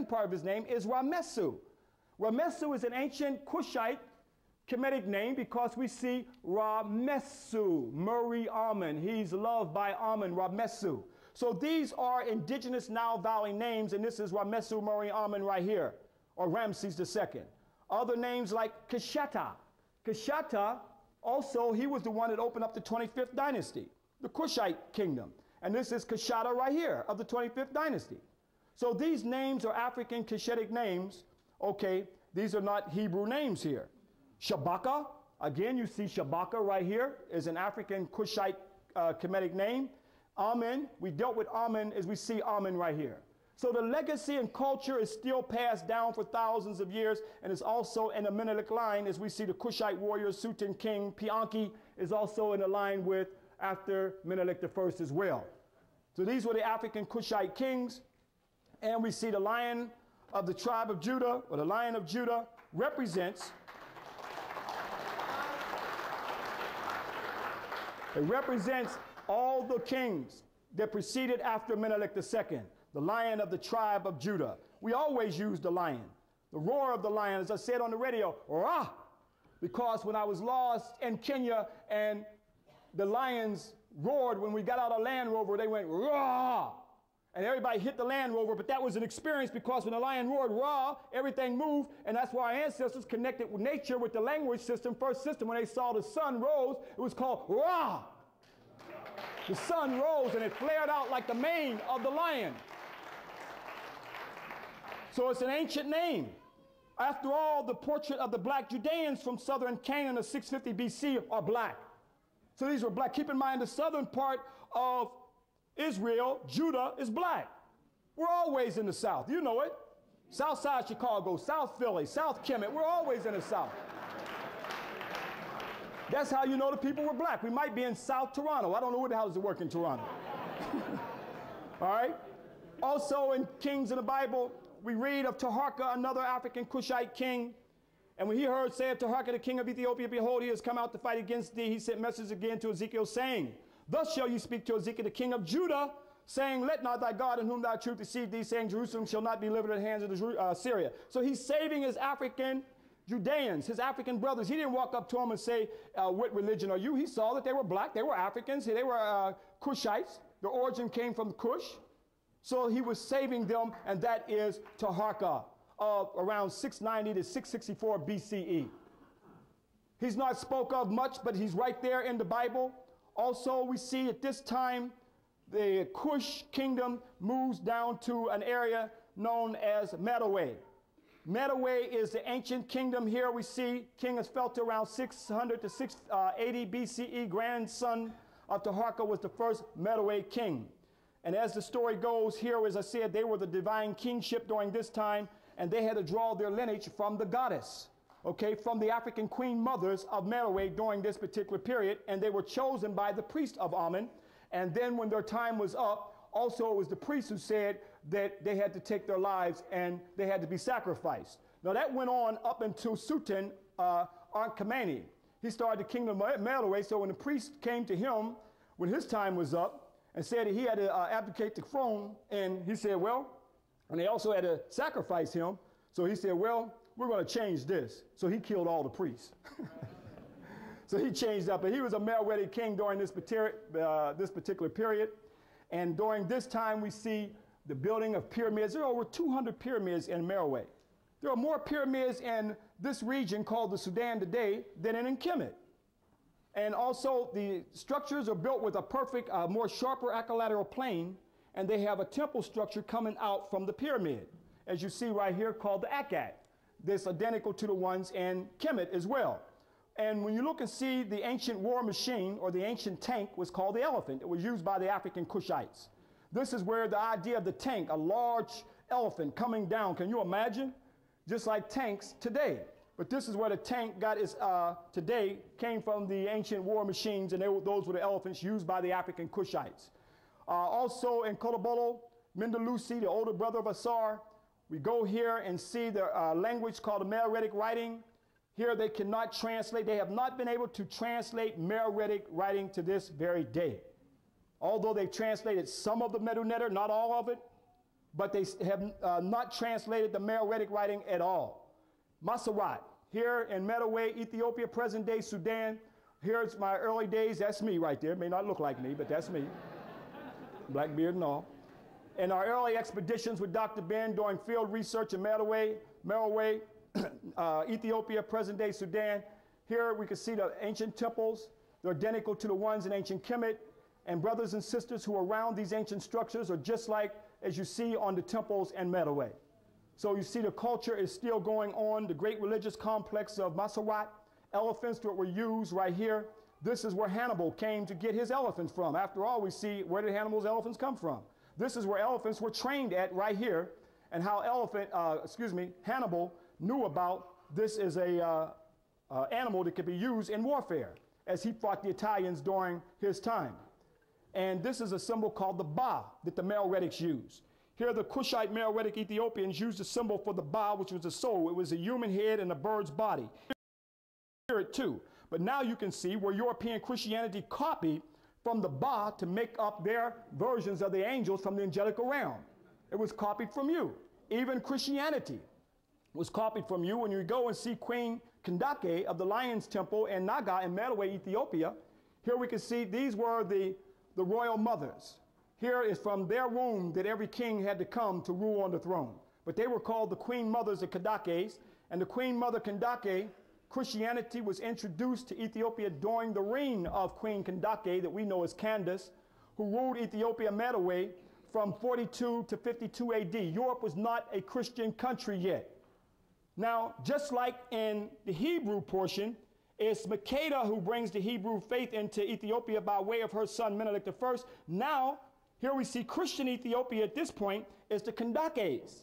second part of his name is Ramesu. Ramesu is an ancient Cushite Kemetic name because we see Ramesu, Murray Amen. He's loved by Amen, Ramesu. So these are indigenous Nile Valley names, and this is Ramesu Murray Amen right here, or Ramses II. Other names like Kesheta. Kesheta, also, he was the one that opened up the 25th dynasty, the Kushite kingdom. And this is Kesheta right here of the 25th dynasty. So these names are African Keshetic names. Okay, these are not Hebrew names here. Shabaka, again, you see Shabaka right here is an African Kushite Kemetic name. Amen, we dealt with Amen as we see Amen right here. So the legacy and culture is still passed down for thousands of years, and is also in the Menelik line as we see the Kushite warrior, Sutan king, Pianki is also in a line with after Menelik I as well. So these were the African Kushite kings, and we see the lion of the tribe of Judah, or the Lion of Judah, represents all the kings that preceded after Menelik II, the Lion of the tribe of Judah. We always use the lion, the roar of the lion, as I said on the radio, rah, because when I was lost in Kenya and the lions roared when we got out of Land Rover, they went rah. And everybody hit the Land Rover, but that was an experience because when the lion roared, rah, everything moved, and that's why our ancestors connected with nature with the language system, first system. When they saw the sun rose, it was called rah. The sun rose and it flared out like the mane of the lion. So it's an ancient name. After all, the portrait of the black Judeans from southern Canaan of 650 BC are black. So these were black. Keep in mind the southern part of Israel, Judah, is black. We're always in the south. You know it. South side Chicago, South Philly, South Kemet. We're always in the south. That's how you know the people were black. We might be in South Toronto. I don't know what the hell does it work in Toronto. All right. Also in Kings in the Bible, we read of Taharka, another African Cushite king. And when he heard, saith Taharka, the king of Ethiopia, behold, he has come out to fight against thee. He sent messages again to Ezekiel, saying, thus shall you speak to Ezekiel, the king of Judah, saying, let not thy God in whom thy truth deceive thee, saying, Jerusalem shall not be delivered in the hands of Syria. So he's saving his African Judeans, his African brothers. He didn't walk up to them and say, what religion are you? He saw that they were black. They were Africans. They were Cushites. Their origin came from Cush. So he was saving them, and that is Taharka of around 690 to 664 BCE. He's not spoke of much, but he's right there in the Bible. Also, we see at this time, the Cush kingdom moves down to an area known as Meroe. Meroe is the ancient kingdom. Here we see King Esfelta around 600 to 680 BCE, grandson of Taharka, was the first Meroe king. And as the story goes here, as I said, they were the divine kingship during this time, and they had to draw their lineage from the goddess, okay, from the African queen mothers of Meroe during this particular period, and they were chosen by the priest of Amen. And then when their time was up, also it was the priest who said that they had to take their lives and they had to be sacrificed. Now that went on up until Sutan Ankhamani. He started the kingdom of Meroe, so when the priest came to him when his time was up and said that he had to abdicate the throne, and he said, well, and they also had to sacrifice him, so he said, well, we're going to change this. So he killed all the priests. So he changed up, and he was a Meroitic king during this particular period. And during this time, we see the building of pyramids. There are over 200 pyramids in Meroe. There are more pyramids in this region called the Sudan today than in Kemet. And also the structures are built with a perfect, more sharper equilateral plane, and they have a temple structure coming out from the pyramid, as you see right here, called the Akat. This identical to the ones in Kemet as well. And when you look and see the ancient war machine, or the ancient tank, was called the elephant. It was used by the African Cushites. This is where the idea of the tank, a large elephant coming down, can you imagine? Just like tanks today. But this is where the tank got its, today, came from the ancient war machines, and those were the elephants used by the African Cushites. Also in Kolobolo, Mendelusi, the older brother of Asar, we go here and see the language called the Meroitic writing. Here they cannot translate. They have not been able to translate Meroitic writing to this very day. Although they've translated some of the Medu Neter, not all of it. but they have not translated the Meroitic writing at all. Maserat, here in Meroe, Ethiopia, present-day Sudan. Here's my early days. That's me right there. It may not look like me, but that's me. Black beard and all. In our early expeditions with Dr. Ben doing field research in Meroe, Ethiopia, present-day Sudan. Here we can see the ancient temples. They're identical to the ones in ancient Kemet. And brothers and sisters who are around these ancient structures are just like as you see on the temples in Meroe. So you see the culture is still going on. The great religious complex of Maserat, elephants that were used right here. This is where Hannibal came to get his elephants from. After all, we see where did Hannibal's elephants come from? This is where elephants were trained at right here, and how Hannibal knew about this is a animal that could be used in warfare as he fought the Italians during his time. And this is a symbol called the Ba that the Meroitics used. Here the Kushite Meroitic Ethiopians used a symbol for the Ba, which was a soul. It was a human head and a bird's body. Spirit too. But now you can see where European Christianity copied from the Ba to make up their versions of the angels from the angelic realm. It was copied from you. Even Christianity was copied from you. When you go and see Queen Kandake of the Lion's Temple in Naga in Meroe, Ethiopia, here we can see these were the royal mothers. Here is from their womb that every king had to come to rule on the throne. But they were called the Queen Mothers of Kandakes, and the Queen Mother Kandake, Christianity was introduced to Ethiopia during the reign of Queen Kandake, that we know as Candace, who ruled Ethiopia Meroe from 42 to 52 AD. Europe was not a Christian country yet. Now, just like in the Hebrew portion, it's Makeda who brings the Hebrew faith into Ethiopia by way of her son Menelik I. Now, here we see Christian Ethiopia at this point is the Kandakes,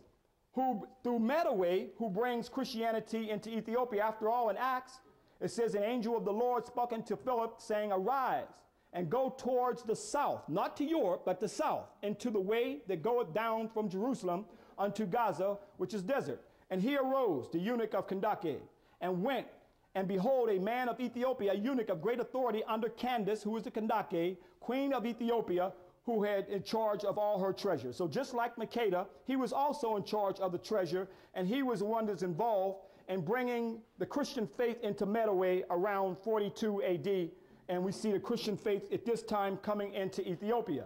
who through Meroe, who brings Christianity into Ethiopia. After all, in Acts, it says an angel of the Lord spoke unto Philip, saying, arise and go towards the south, not to Europe, but the south, into the way that goeth down from Jerusalem unto Gaza, which is desert. And he arose, the eunuch of Kandake, and went, and behold, a man of Ethiopia, a eunuch of great authority under Candace, who is the Kandake, queen of Ethiopia, who had in charge of all her treasure. So just like Makeda, he was also in charge of the treasure, and he was the one that's involved in bringing the Christian faith into Meroe around 42 AD, and we see the Christian faith at this time coming into Ethiopia,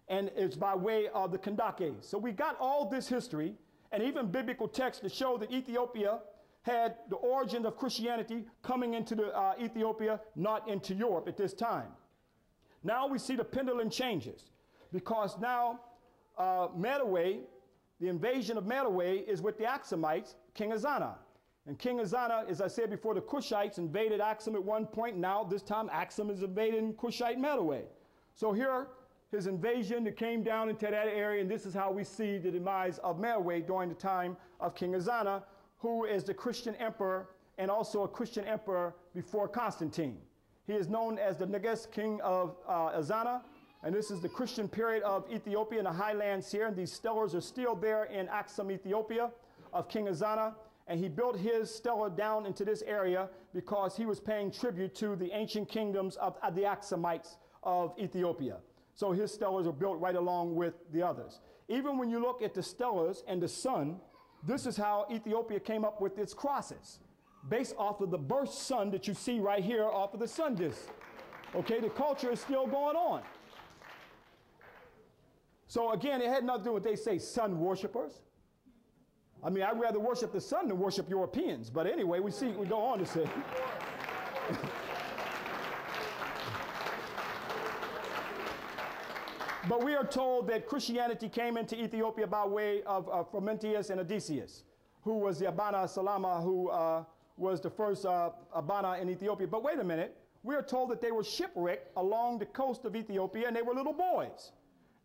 and it's by way of the Kandakes. So we got all this history, and even biblical texts to show that Ethiopia had the origin of Christianity coming into Ethiopia, not into Europe at this time. Now we see the pendulum changes, because now Meroe, the invasion of Meroe is with the Axumites, King Azana. And King Azana, as I said before, the Cushites invaded Axum at one point. Now this time Axum is invading Cushite Meroe. So here, his invasion that came down into that area, and this is how we see the demise of Meroe during the time of King Azana, who is the Christian emperor and also a Christian emperor before Constantine. He is known as the Negus king of Azana, and this is the Christian period of Ethiopia in the highlands here, and these steles are still there in Axum, Ethiopia, of King Azana, and he built his stela down into this area because he was paying tribute to the ancient kingdoms of the Axumites of Ethiopia. So his stelas are built right along with the others. Even when you look at the stelas and the sun, this is how Ethiopia came up with its crosses, based off of the burst sun that you see right here off of the sun disk. Okay, the culture is still going on. So again, it had nothing to do with what they say, sun worshipers. I mean, I'd rather worship the sun than worship Europeans. But anyway, we go on to say. But we are told that Christianity came into Ethiopia by way of Frumentius and Odysseus, who was the Abana Salama, who was the first Abana in Ethiopia. But wait a minute, we are told that they were shipwrecked along the coast of Ethiopia, and they were little boys.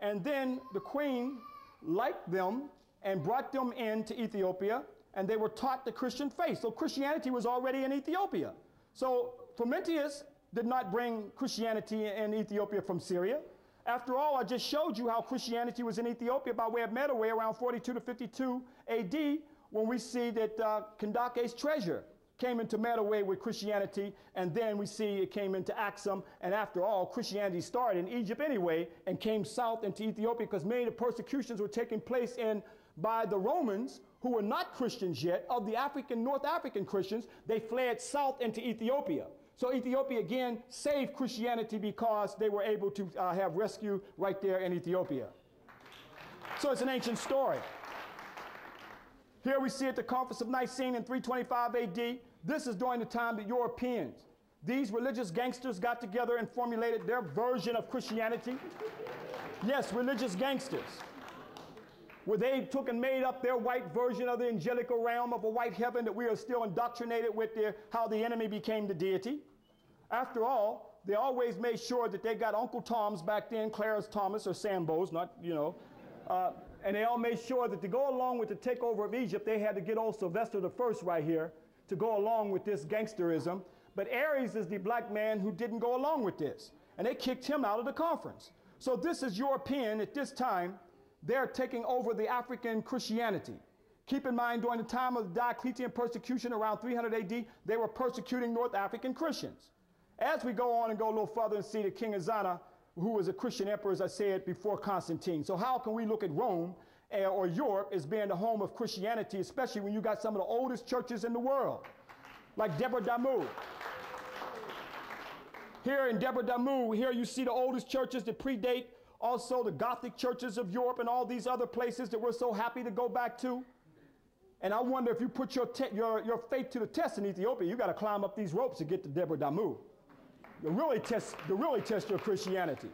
And then the queen liked them and brought them into Ethiopia, and they were taught the Christian faith. So Christianity was already in Ethiopia. So Frumentius did not bring Christianity in Ethiopia from Syria. After all, I just showed you how Christianity was in Ethiopia by way of Meroe around 42 to 52 AD, when we see that Kandake's treasure came into Medaway with Christianity, and then we see it came into Axum, and after all, Christianity started in Egypt anyway, and came south into Ethiopia because many of the persecutions were taking place by the Romans, who were not Christians yet, of the North African Christians. They fled south into Ethiopia. So Ethiopia again saved Christianity because they were able to have rescue right there in Ethiopia. So it's an ancient story. Here we see at the Conference of Nicene in 325 AD, this is during the time that Europeans, these religious gangsters got together and formulated their version of Christianity. Yes, religious gangsters, where they took and made up their white version of the angelical realm of a white heaven that we are still indoctrinated with how the enemy became the deity. After all, they always made sure that they got Uncle Tom's back then, Clara's Thomas or Sambo's, not, and they all made sure that to go along with the takeover of Egypt, they had to get old Sylvester I right here to go along with this gangsterism. But Aries is the black man who didn't go along with this, and they kicked him out of the conference. So this is European at this time. They're taking over the African Christianity. Keep in mind, during the time of the Diocletian persecution around 300 AD, they were persecuting North African Christians. As we go on and go a little further and see the King Azana, who was a Christian emperor, as I said, before Constantine. So how can we look at Rome or Europe as being the home of Christianity, especially when you got some of the oldest churches in the world, like Debre Damu. Here in Debre Damu, here you see the oldest churches that predate also the Gothic churches of Europe and all these other places that we're so happy to go back to. And I wonder if you put your faith to the test in Ethiopia, you got to climb up these ropes to get to Debre Damu. To really test your Christianity.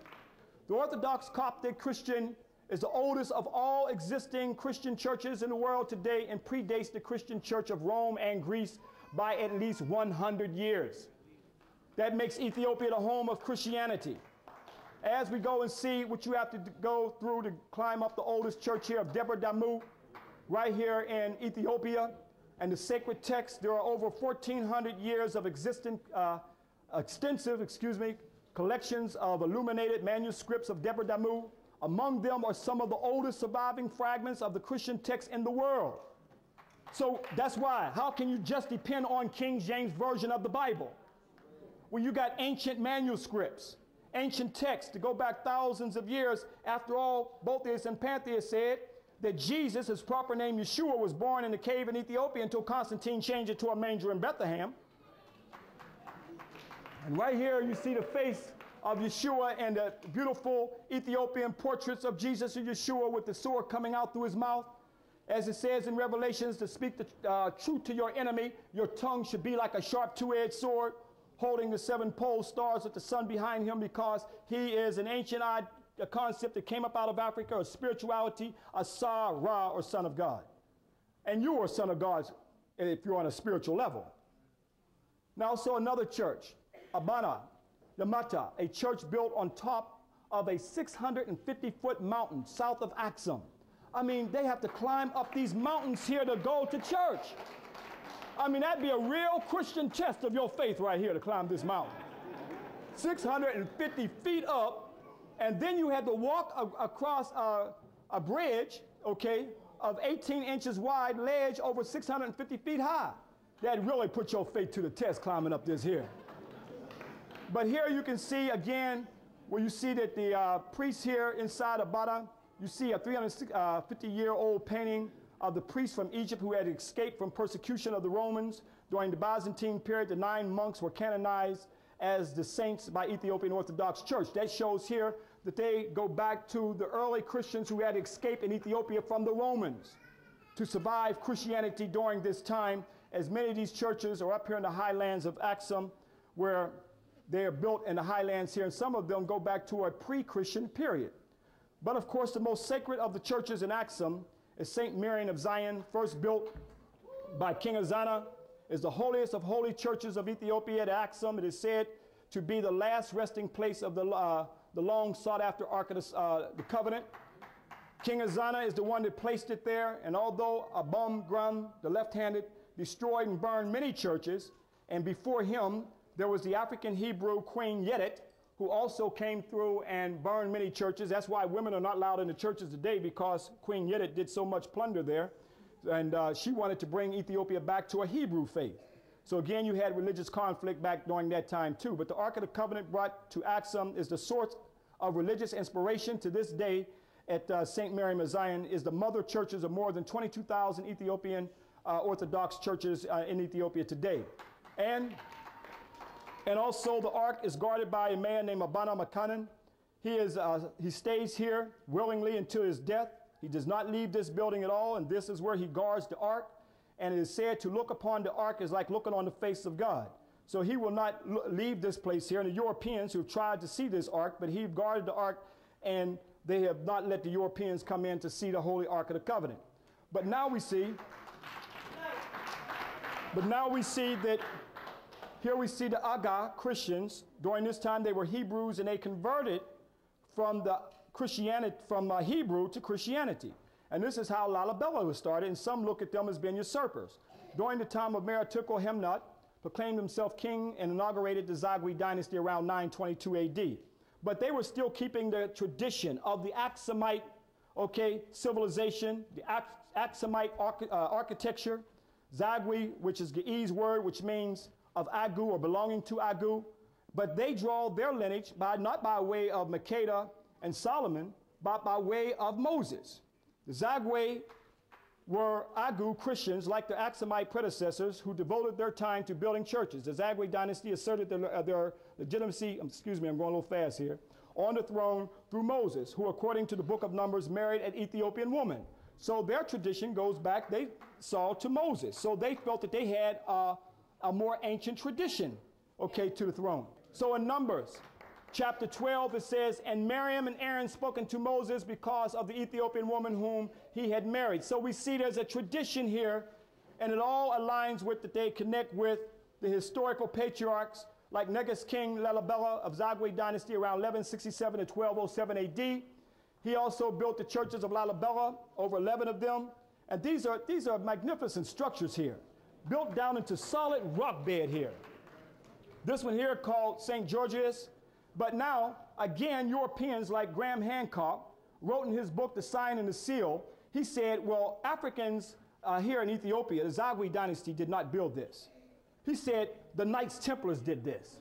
The Orthodox Coptic Christian is the oldest of all existing Christian churches in the world today and predates the Christian church of Rome and Greece by at least 100 years. That makes Ethiopia the home of Christianity. As we go and see what you have to go through to climb up the oldest church here of Debre Damu, right here in Ethiopia, and the sacred text, there are over 1,400 years of extensive collections of illuminated manuscripts of Debre Damu. Among them are some of the oldest surviving fragments of the Christian text in the world. So that's why, how can you just depend on King James Version of the Bible? Well, you got ancient manuscripts, ancient texts to go back thousands of years. After all, both theists and pantheists said that Jesus, his proper name Yeshua, was born in a cave in Ethiopia until Constantine changed it to a manger in Bethlehem. And right here you see the face of Yeshua and the beautiful Ethiopian portraits of Jesus and Yeshua with the sword coming out through his mouth. As it says in Revelations, to speak the truth to your enemy, your tongue should be like a sharp two-edged sword, holding the 7 pole stars with the sun behind him, because he is an ancient concept that came up out of Africa, of spirituality, a Sa, Ra, or son of God. And you are a son of God if you're on a spiritual level. Now, also another church, Abana, Yamata, a church built on top of a 650-foot mountain south of Axum. I mean, they have to climb up these mountains here to go to church. I mean, that'd be a real Christian test of your faith right here to climb this mountain. 650 feet up, and then you had to walk across a bridge, okay, of 18 inches wide, ledge over 650 feet high. That really put your faith to the test climbing up this here. But here you can see again, where you see that the priest here inside Abada, you see a 350-year-old painting of the priest from Egypt who had escaped from persecution of the Romans. During the Byzantine period, the 9 monks were canonized as the saints by Ethiopian Orthodox Church. That shows here that they go back to the early Christians who had escaped in Ethiopia from the Romans to survive Christianity during this time, as many of these churches are up here in the highlands of Axum, where they are built in the highlands here, and some of them go back to a pre-Christian period. But of course, the most sacred of the churches in Axum is St. Miriam of Zion, first built by King Azana, is the holiest of holy churches of Ethiopia at Axum. It is said to be the last resting place of the long sought-after Ark of the Covenant. King Azana is the one that placed it there, and although Abum Grum, the left-handed, destroyed and burned many churches, and before him there was the African Hebrew Queen Yedid, who also came through and burned many churches. That's why women are not allowed in the churches today, because Queen Yedid did so much plunder there. And she wanted to bring Ethiopia back to a Hebrew faith. So again, you had religious conflict back during that time too. But the Ark of the Covenant brought to Axum is the source of religious inspiration to this day at St. Mary of Zion, is the mother churches of more than 22,000 Ethiopian Orthodox churches in Ethiopia today. And also the Ark is guarded by a man named Abana Makanan. He stays here willingly until his death. He does not leave this building at all, and this is where he guards the Ark. And it is said to look upon the Ark is like looking on the face of God. So he will not leave this place here. And the Europeans who have tried to see this Ark, but he guarded the Ark, and they have not let the Europeans come in to see the Holy Ark of the Covenant. But now we see that here we see the Aga Christians. During this time, they were Hebrews, and they converted from the Christianity, from Hebrew to Christianity. And this is how Lalibela was started, and some look at them as being usurpers. During the time of Meretuko Hemnut, proclaimed himself king and inaugurated the Zagwe dynasty around 922 AD. But they were still keeping the tradition of the Aksumite, civilization, the Aksumite architecture, Zagwe, which is Ge'ez word, which means of Agu or belonging to Agu. But they draw their lineage not by way of Makeda and Solomon, but by way of Moses. The Zagwe were Agu Christians like their Aksumite predecessors who devoted their time to building churches. The Zagwe dynasty asserted their legitimacy, I'm going a little fast here, on the throne through Moses, who according to the book of Numbers married an Ethiopian woman. So their tradition goes back, they saw to Moses. So they felt that they had a more ancient tradition, to the throne. So in Numbers chapter 12, it says, and Miriam and Aaron spoken to Moses because of the Ethiopian woman whom he had married. So we see there's a tradition here, and it all aligns with that they connect with the historical patriarchs like Negus King Lalibela of Zagwe dynasty around 1167 to 1207 AD. He also built the churches of Lalibela, over 11 of them. And these are magnificent structures here, built down into solid rock bed here. This one here called St. Georgius. But now, again, Europeans like Graham Hancock wrote in his book, The Sign and the Seal, he said, well, Africans here in Ethiopia, the Zagwe dynasty did not build this. He said, the Knights Templars did this.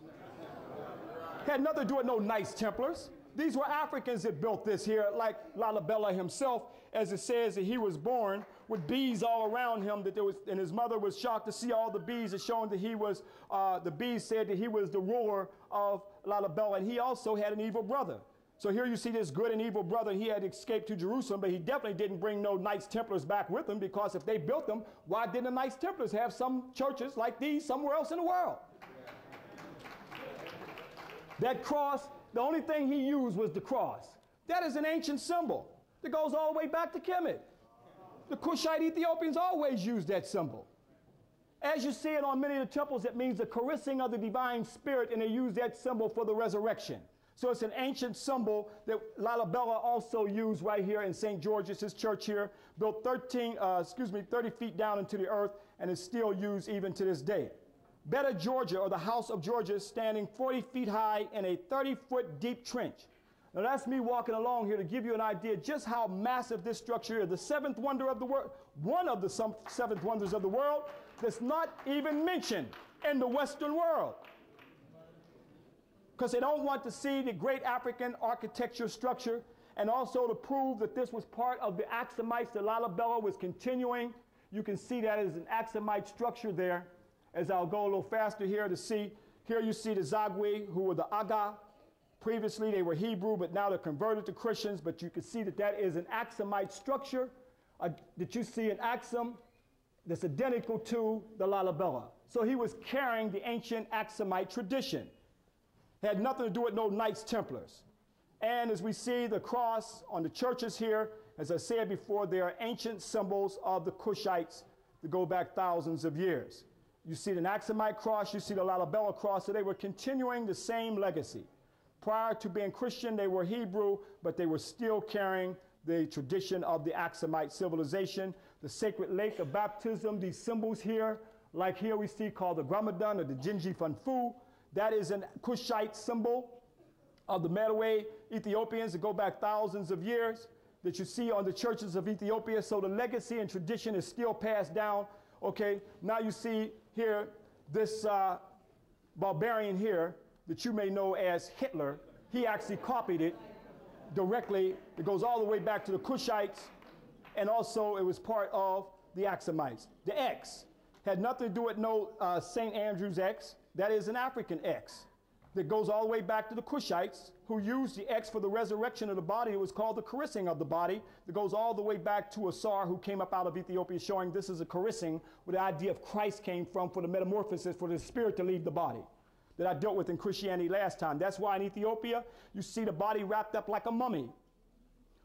Had nothing to do with no Knights Templars. These were Africans that built this here, like Lalibela himself, as it says that he was born with bees all around him, and his mother was shocked to see all the bees, it showing that he was, the bees said that he was the ruler of Lalibela, and he also had an evil brother. So here you see this good and evil brother. He had escaped to Jerusalem, but he definitely didn't bring no Knights Templars back with him, because if they built them, why didn't the Knights Templars have some churches like these somewhere else in the world? That cross, the only thing he used was the cross. That is an ancient symbol that goes all the way back to Kemet. The Cushite Ethiopians always used that symbol. As you see it on many of the temples, it means the caressing of the divine spirit, and they use that symbol for the resurrection. So it's an ancient symbol that Lalibela also used right here in St. George's, his church here, built 30 feet down into the earth, and is still used even to this day. Beta Georgia, or the House of Georgia, standing 40 feet high in a 30-foot deep trench. Now that's me walking along here to give you an idea just how massive this structure is. The seventh wonder of the world, one of the seventh wonders of the world, that's not even mentioned in the Western world. Because they don't want to see the great African architecture structure, and also to prove that this was part of the Axumites that Lalibela was continuing. You can see that as an Axumite structure there. As I'll go a little faster here to see, here you see the Zagwe, who were the Aga. Previously they were Hebrew, but now they're converted to Christians. But you can see that that is an Axumite structure that you see in Axum that's identical to the Lalibela. So he was carrying the ancient Axumite tradition. Had nothing to do with no Knights Templars. And as we see the cross on the churches here, as I said before, they are ancient symbols of the Cushites that go back thousands of years. You see the Axumite cross, you see the Lalibela cross, so they were continuing the same legacy. Prior to being Christian, they were Hebrew, but they were still carrying the tradition of the Axumite civilization. The sacred lake of baptism, these symbols here, like here we see called the Gramadan or the Jinji Fanfu, that is a Cushite symbol of the Meroe Ethiopians that go back thousands of years that you see on the churches of Ethiopia. So the legacy and tradition is still passed down. Okay, now you see here this barbarian here, that you may know as Hitler, he actually copied it directly. It goes all the way back to the Cushites, and also it was part of the Axumites. The X had nothing to do with no St. Andrew's X. That is an African X that goes all the way back to the Cushites, who used the X for the resurrection of the body. It was called the caressing of the body. That goes all the way back to Asar, who came up out of Ethiopia, showing this is a caressing, where the idea of Christ came from, for the metamorphosis, for the spirit to leave the body, that I dealt with in Christianity last time. That's why in Ethiopia, you see the body wrapped up like a mummy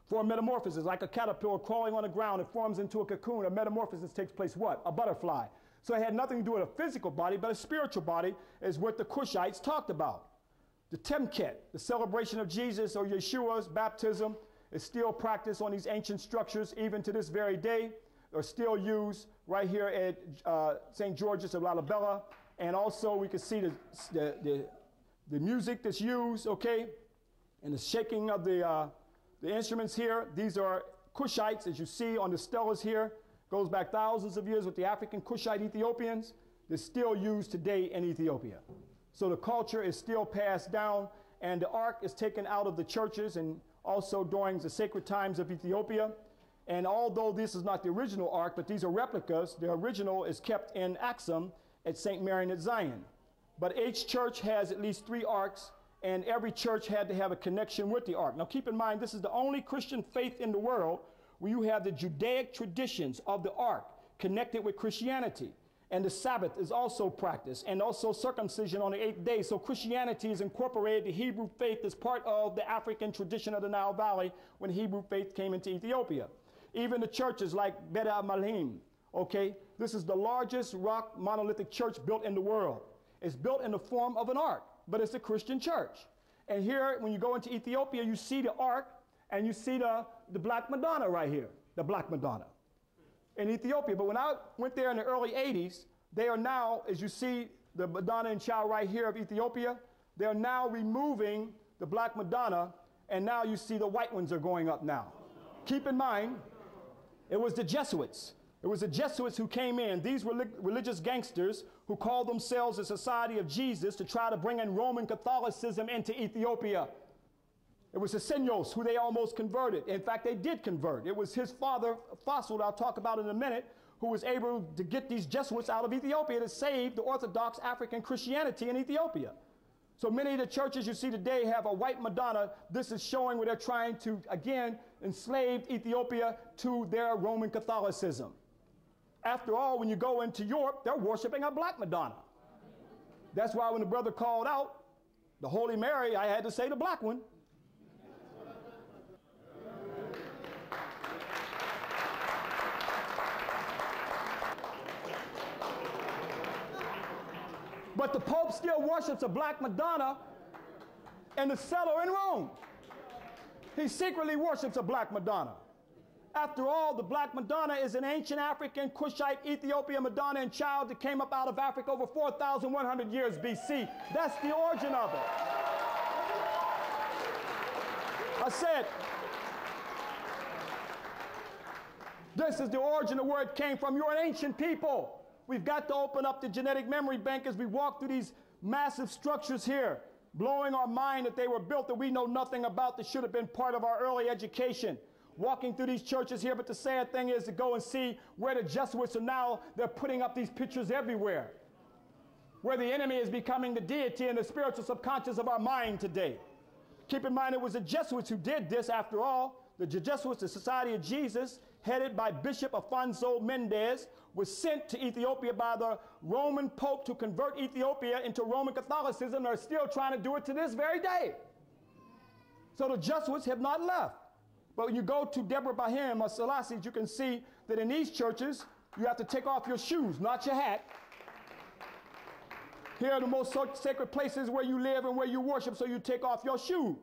for a metamorphosis, like a caterpillar crawling on the ground. It forms into a cocoon. A metamorphosis takes place what? A butterfly. So it had nothing to do with a physical body, but a spiritual body is what the Cushites talked about. The Temket, the celebration of Jesus or Yeshua's baptism, is still practiced on these ancient structures even to this very day, are still used right here at St. George's of Lalibela. And also we can see the music that's used, okay, and the shaking of the instruments here. These are Cushites, as you see on the stelas here. Goes back thousands of years with the African Cushite Ethiopians. They're still used today in Ethiopia. So the culture is still passed down, and the ark is taken out of the churches and also during the sacred times of Ethiopia. And although this is not the original ark, but these are replicas, the original is kept in Axum at St. Marian at Zion. But each church has at least 3 arks, and every church had to have a connection with the ark. Now keep in mind, this is the only Christian faith in the world where you have the Judaic traditions of the ark connected with Christianity. And the Sabbath is also practiced, and also circumcision on the 8th day. So Christianity is incorporated, the Hebrew faith as part of the African tradition of the Nile Valley when Hebrew faith came into Ethiopia. Even the churches like Bet Malim, okay? This is the largest rock monolithic church built in the world. It's built in the form of an ark, but it's a Christian church. And here, when you go into Ethiopia, you see the ark, and you see the Black Madonna right here, the Black Madonna in Ethiopia. But when I went there in the early 80s, they are now, as you see the Madonna and Child right here of Ethiopia, they're now removing the Black Madonna, and now you see the white ones are going up now. Keep in mind, it was the Jesuits. It was the Jesuits who came in, these religious gangsters who called themselves the Society of Jesus, to try to bring in Roman Catholicism into Ethiopia. It was the Senyos who they almost converted. In fact, they did convert. It was his father, Fossil, that I'll talk about in a minute, who was able to get these Jesuits out of Ethiopia to save the Orthodox African Christianity in Ethiopia. So many of the churches you see today have a white Madonna. This is showing where they're trying to, again, enslave Ethiopia to their Roman Catholicism. After all, when you go into Europe, they're worshiping a Black Madonna. That's why when the brother called out the Holy Mary, I had to say the black one. But the Pope still worships a Black Madonna in the cellar in Rome. He secretly worships a Black Madonna. After all, the Black Madonna is an ancient African, Cushite, Ethiopian Madonna and Child that came up out of Africa over 4,100 years BC. That's the origin of it. I said, this is the origin of where it came from. You're an ancient people. We've got to open up the genetic memory bank as we walk through these massive structures here, blowing our mind that they were built that we know nothing about, that should have been part of our early education. Walking through these churches here, but the sad thing is to go and see where the Jesuits are now. They're putting up these pictures everywhere, where the enemy is becoming the deity in the spiritual subconscious of our mind today. Keep in mind, it was the Jesuits who did this after all. The Jesuits, the Society of Jesus, headed by Bishop Afonso Mendez, was sent to Ethiopia by the Roman Pope to convert Ethiopia into Roman Catholicism. They're still trying to do it to this very day. So the Jesuits have not left. But when you go to Deborah Bahim or Selassie, you can see that in these churches, you have to take off your shoes, not your hat. Here are the most sacred places where you live and where you worship, so you take off your shoes,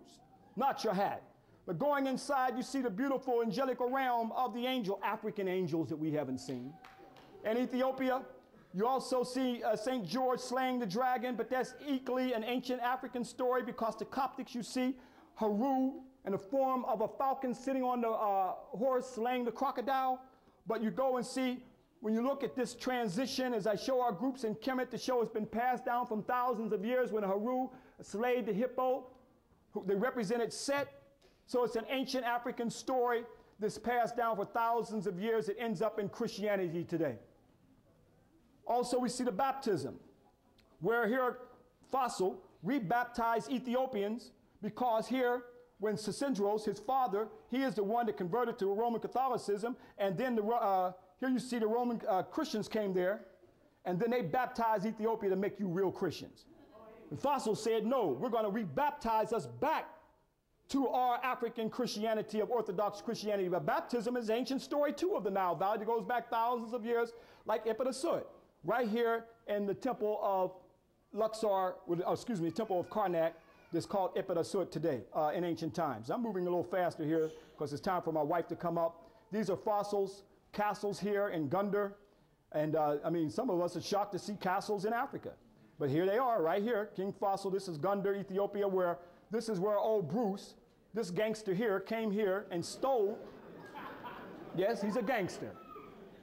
not your hat. But going inside, you see the beautiful angelical realm of the African angels that we haven't seen. In Ethiopia, you also see St. George slaying the dragon, but that's equally an ancient African story, because the Coptics, you see Haru in the form of a falcon sitting on the horse slaying the crocodile. But you go and see when you look at this transition, as I show our groups in Kemet to show it's been passed down from thousands of years when Haru slayed the hippo, they represented Set. So it's an ancient African story that's passed down for thousands of years. It ends up in Christianity today. Also, we see the baptism, where here Fossil rebaptized Ethiopians because here, when Sesindros, his father, he is the one that converted to Roman Catholicism, and then here you see the Roman Christians came there, and then they baptized Ethiopia to make you real Christians. And Fossil said, no, we're going to rebaptize us back to our African Christianity of Orthodox Christianity. But baptism is an ancient story too of the Nile Valley that goes back thousands of years, like Epidasut, right here in the temple of Luxor, temple of Karnak, that's called Epidasut today in ancient times. I'm moving a little faster here because it's time for my wife to come up. These are fossils, castles here in Gundar. And I mean, some of us are shocked to see castles in Africa. But here they are, right here, King Fossil. This is Gundar, Ethiopia, where this is where old Bruce, this gangster here, came here and stole. Yes, he's a gangster.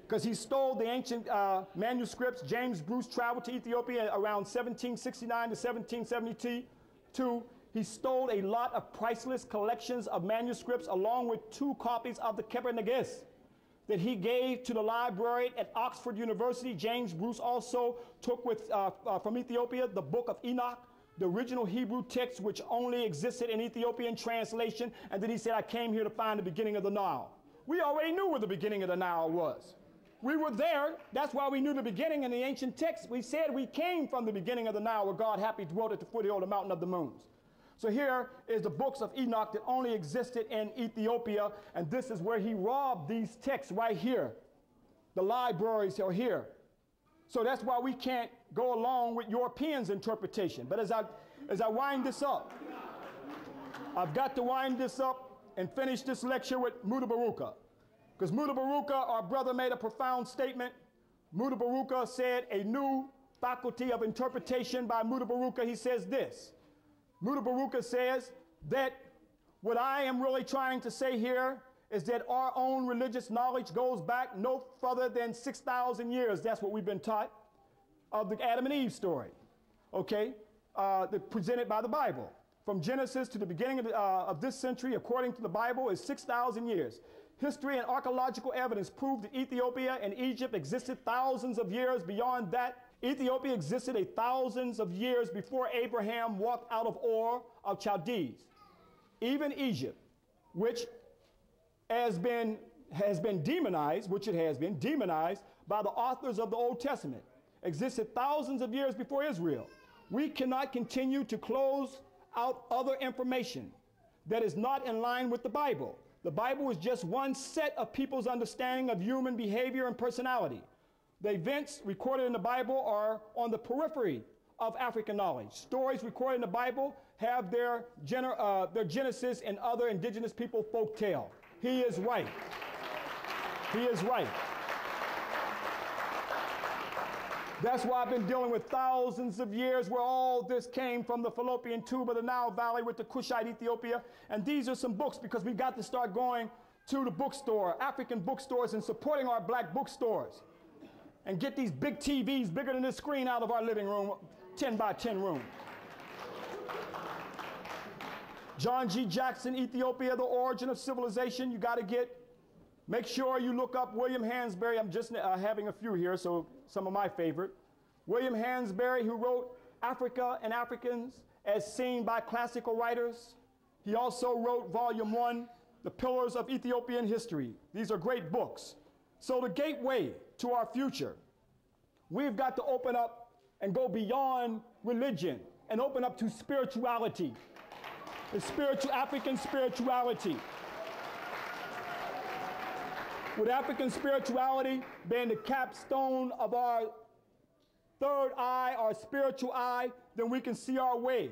Because he stole the ancient manuscripts. James Bruce traveled to Ethiopia around 1769 to 1772. He stole a lot of priceless collections of manuscripts along with 2 copies of the Keber Nagis that he gave to the library at Oxford University. James Bruce also took with, from Ethiopia the Book of Enoch, the original Hebrew text which only existed in Ethiopian translation, and then he said, I came here to find the beginning of the Nile. We already knew where the beginning of the Nile was. We were there. That's why we knew the beginning in the ancient text. We said we came from the beginning of the Nile where God happy dwelt at the foot of the mountain of the moons. So here is the books of Enoch that only existed in Ethiopia, and this is where he robbed these texts right here. The libraries are here. So that's why we can't go along with Europeans' interpretation. But as I wind this up, I've got to wind this up and finish this lecture with Mutabaruka. Because Mutabaruka, our brother, made a profound statement. Mutabaruka said a new faculty of interpretation by Mutabaruka. He says this. Mutabaruka says that what I am really trying to say here is that our own religious knowledge goes back no further than 6,000 years. That's what we've been taught of the Adam and Eve story, okay, presented by the Bible. From Genesis to the beginning of this century, according to the Bible, is 6,000 years. History and archaeological evidence prove that Ethiopia and Egypt existed thousands of years beyond that. Ethiopia existed thousands of years before Abraham walked out of Ur of Chaldees. Even Egypt, which has been demonized, by the authors of the Old Testament, existed thousands of years before Israel. We cannot continue to close out other information that is not in line with the Bible. The Bible is just one set of people's understanding of human behavior and personality. The events recorded in the Bible are on the periphery of African knowledge. Stories recorded in the Bible have their genesis in other indigenous people folk tale. He is right. He is right. That's why I've been dealing with thousands of years where all this came from the fallopian tube of the Nile Valley with the Kushite Ethiopia. And these are some books because we've got to start going to the bookstore, African bookstores, and supporting our black bookstores. And get these big TVs bigger than this screen out of our living room, 10 by 10 room. John G. Jackson, Ethiopia, The Origin of Civilization. You got to make sure you look up William Hansberry. I'm just having a few here, so some of my favorite. William Hansberry, who wrote Africa and Africans as seen by classical writers. He also wrote Volume 1, The Pillars of Ethiopian History. These are great books. So the gateway to our future, we've got to open up and go beyond religion and open up to spirituality. The African spirituality. With African spirituality being the capstone of our third eye, our spiritual eye, then we can see our way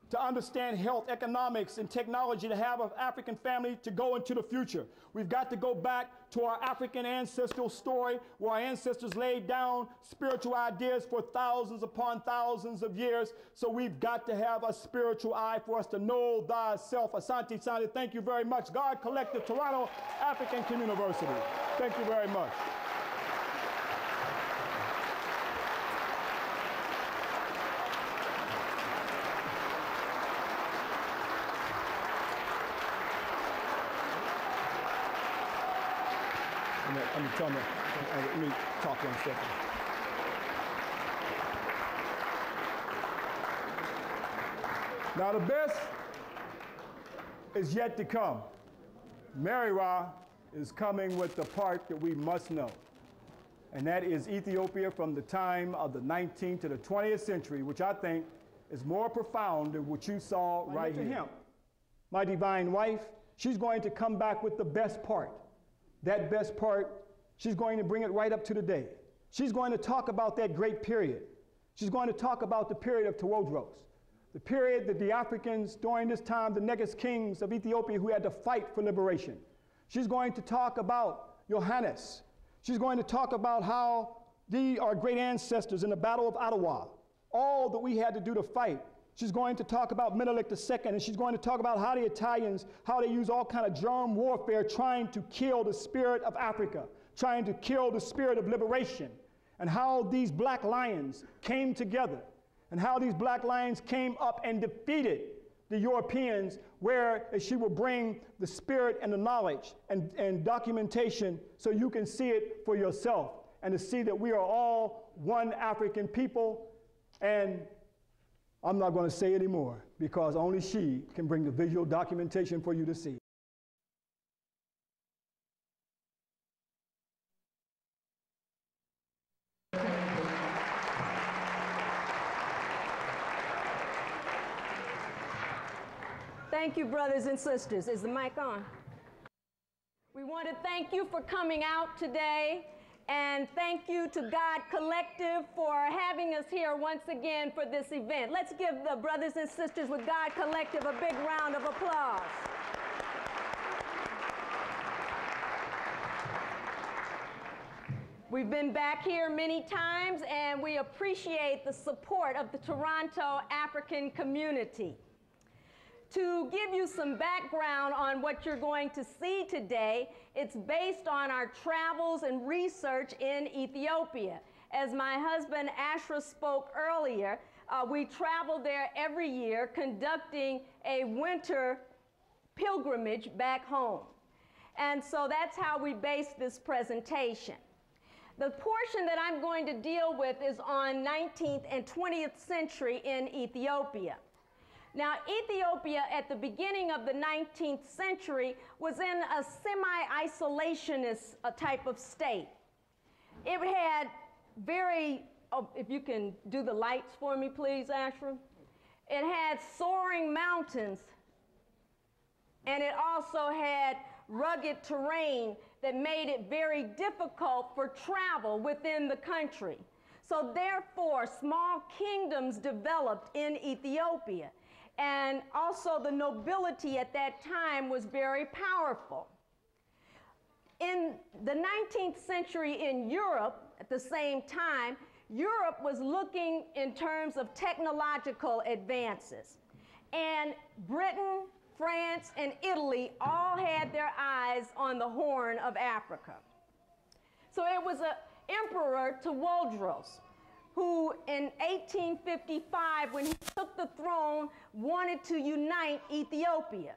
to understand health, economics, and technology to have an African family to go into the future. We've got to go back to our African ancestral story where our ancestors laid down spiritual ideas for thousands upon thousands of years. So we've got to have a spiritual eye for us to know thyself. Asante Sante, thank you very much. God Collective, Toronto African University. Thank you very much. Let me talk 1 second. Now the best is yet to come. Mary Ra is coming with the part that we must know. And that is Ethiopia from the time of the 19th to the 20th century, which I think is more profound than what you saw right here. Him, my divine wife, she's going to come back with the best part. That best part, she's going to bring it right up to today. She's going to talk about that great period. She's going to talk about the period of Tewodros, the period that the Africans during this time, the next kings of Ethiopia who had to fight for liberation. She's going to talk about Johannes. She's going to talk about how our great ancestors in the Battle of Ottawa, all that we had to do to fight. She's going to talk about Menelik II, and she's going to talk about how the Italians, how they use all kind of germ warfare trying to kill the spirit of Africa, trying to kill the spirit of liberation, and how these black lions came together, and how these black lions came up and defeated the Europeans, where she will bring the spirit and the knowledge and documentation so you can see it for yourself and to see that we are all one African people. And I'm not going to say anymore because only she can bring the visual documentation for you to see. Thank you, brothers and sisters. Is the mic on? We want to thank you for coming out today, and thank you to God Collective for having us here once again for this event. Let's give the brothers and sisters with God Collective a big round of applause. We've been back here many times, and we appreciate the support of the Toronto African community. To give you some background on what you're going to see today, it's based on our travels and research in Ethiopia. As my husband Ashra spoke earlier, we travel there every year conducting a winter pilgrimage back home. And so that's how we base this presentation. The portion that I'm going to deal with is on 19th and 20th century in Ethiopia. Now, Ethiopia at the beginning of the 19th century was in a semi-isolationist type of state. It had if you can do the lights for me, please, Ashram. It had soaring mountains, and it also had rugged terrain that made it very difficult for travel within the country. So therefore, small kingdoms developed in Ethiopia. And also the nobility at that time was very powerful. In the 19th century in Europe, at the same time, Europe was looking in terms of technological advances. And Britain, France, and Italy all had their eyes on the Horn of Africa. So it was an emperor, Tewodros, who in 1855, when he took the throne, wanted to unite Ethiopia.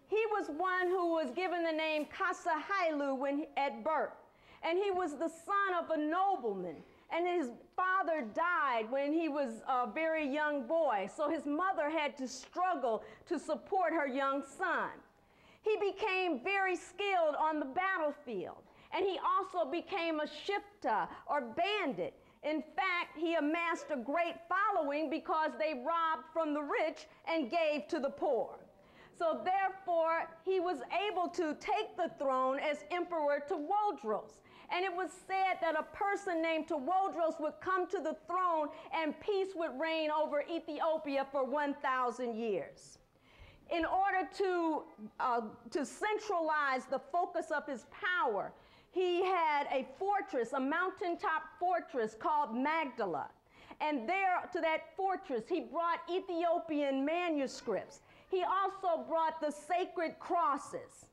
He was one who was given the name Kasa Hailu at birth, and he was the son of a nobleman, and his father died when he was a very young boy, so his mother had to struggle to support her young son. He became very skilled on the battlefield, and he also became a shifta, or bandit. In fact, he amassed a great following because they robbed from the rich and gave to the poor. So therefore, he was able to take the throne as Emperor Tewodros. And it was said that a person named Tewodros would come to the throne and peace would reign over Ethiopia for 1,000 years. In order to centralize the focus of his power, he had a fortress, a mountaintop fortress called Magdala. And there to that fortress, he brought Ethiopian manuscripts. He also brought the sacred crosses.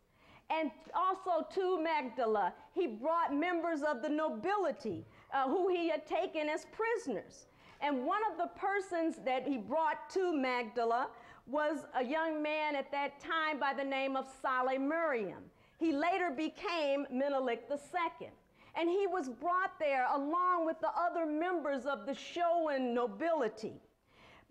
And also to Magdala, he brought members of the nobility who he had taken as prisoners. And one of the persons that he brought to Magdala was a young man at that time by the name of Saleh Miriam. He later became Menelik II, and he was brought there along with the other members of the Shoan nobility.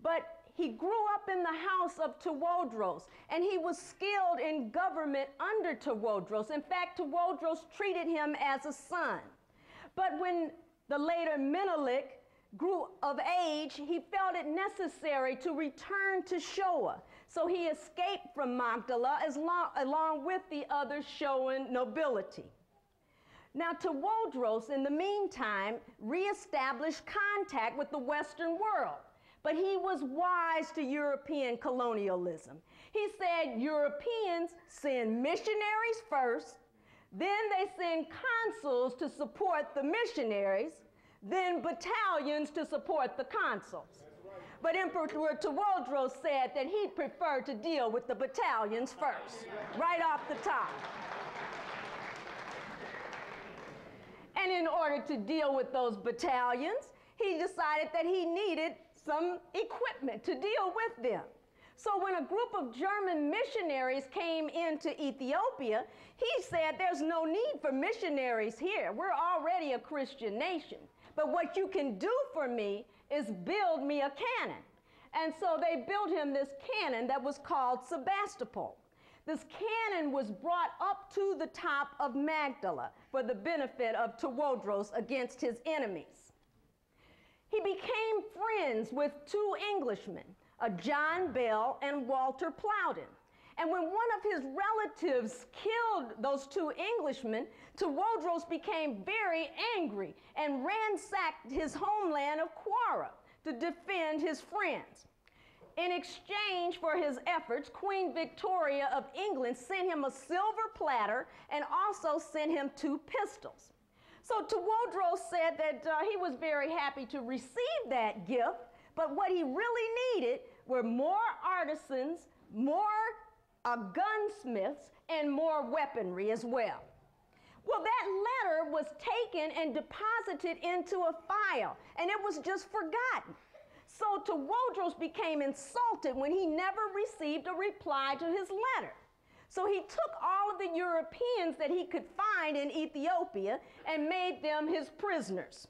But he grew up in the house of Tewodros, and he was skilled in government under Tewodros. In fact, Tewodros treated him as a son. But when the later Menelik grew of age, he felt it necessary to return to Shoa. So he escaped from Magdala along with the other Shoan nobility. Now, Tewodros, in the meantime, reestablished contact with the Western world. But he was wise to European colonialism. He said Europeans send missionaries first, then they send consuls to support the missionaries, then battalions to support the consuls. But Emperor Tewodros said that he'd prefer to deal with the battalions first, right off the top. And in order to deal with those battalions, he decided that he needed some equipment to deal with them. So when a group of German missionaries came into Ethiopia, he said, there's no need for missionaries here. We're already a Christian nation. But what you can do for me is build me a cannon. And so they built him this cannon that was called Sebastopol. This cannon was brought up to the top of Magdala for the benefit of Tewodros against his enemies. He became friends with two Englishmen, John Bell and Walter Plowden. And when one of his relatives killed those two Englishmen, Tewodros became very angry and ransacked his homeland of Kwara to defend his friends. In exchange for his efforts, Queen Victoria of England sent him a silver platter and also sent him 2 pistols. So Tewodros said that he was very happy to receive that gift, but what he really needed were more artisans, more gunsmiths, and more weaponry as well. Well, that letter was taken and deposited into a file, and it was just forgotten. So Tewodros became insulted when he never received a reply to his letter. So he took all of the Europeans that he could find in Ethiopia and made them his prisoners,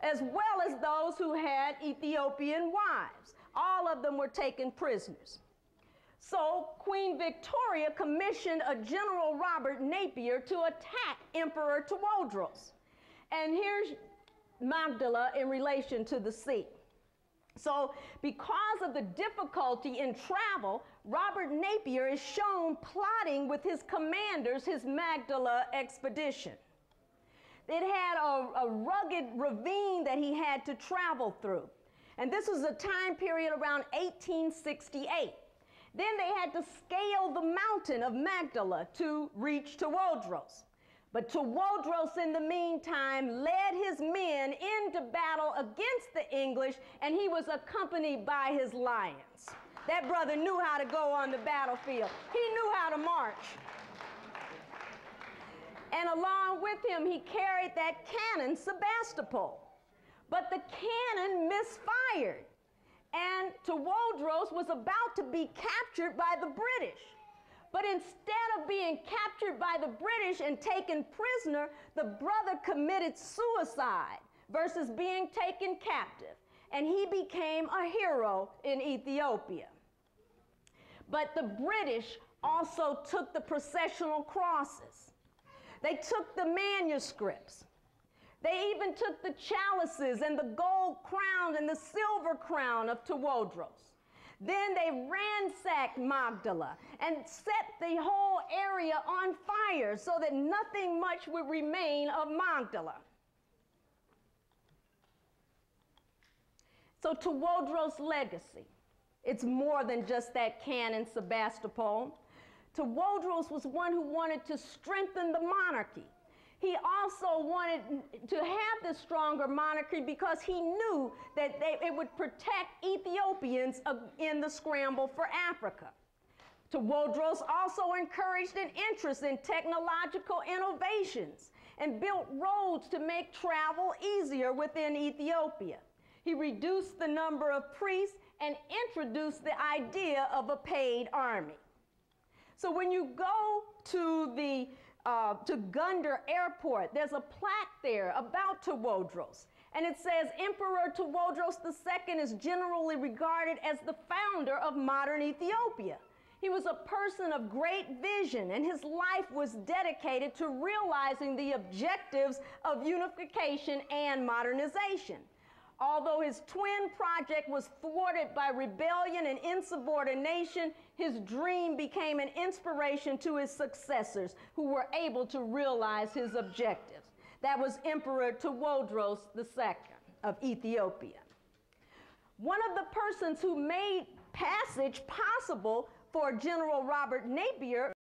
as well as those who had Ethiopian wives. All of them were taken prisoners. So Queen Victoria commissioned a General Robert Napier to attack Emperor Tewodros. And here's Magdala in relation to the sea. So because of the difficulty in travel, Robert Napier is shown plotting with his commanders his Magdala expedition. It had a rugged ravine that he had to travel through. And this was a time period around 1868. Then they had to scale the mountain of Magdala to reach Tewodros. But Tewodros, in the meantime, led his men into battle against the English, and he was accompanied by his lions. That brother knew how to go on the battlefield. He knew how to march. And along with him, he carried that cannon, Sebastopol. But the cannon misfired, and Tewodros was about to be captured by the British. But instead of being captured by the British and taken prisoner, the brother committed suicide versus being taken captive. And he became a hero in Ethiopia. But the British also took the processional crosses. They took the manuscripts. They even took the chalices and the gold crown and the silver crown of Tewodros. Then they ransacked Magdala and set the whole area on fire so that nothing much would remain of Magdala. So Tewodros' legacy, it's more than just that cannon, Sebastopol. Tewodros was one who wanted to strengthen the monarchy. He also wanted to have this stronger monarchy because he knew that it would protect Ethiopians in the scramble for Africa. Tewodros also encouraged an interest in technological innovations and built roads to make travel easier within Ethiopia. He reduced the number of priests and introduced the idea of a paid army. So when you go to the to Gundar Airport. There's a plaque there about Tewodros. And it says, Emperor Tewodros II is generally regarded as the founder of modern Ethiopia. He was a person of great vision, and his life was dedicated to realizing the objectives of unification and modernization. Although his twin project was thwarted by rebellion and insubordination, his dream became an inspiration to his successors, who were able to realize his objectives. That was Emperor Tewodros II of Ethiopia. One of the persons who made passage possible for General Robert Napier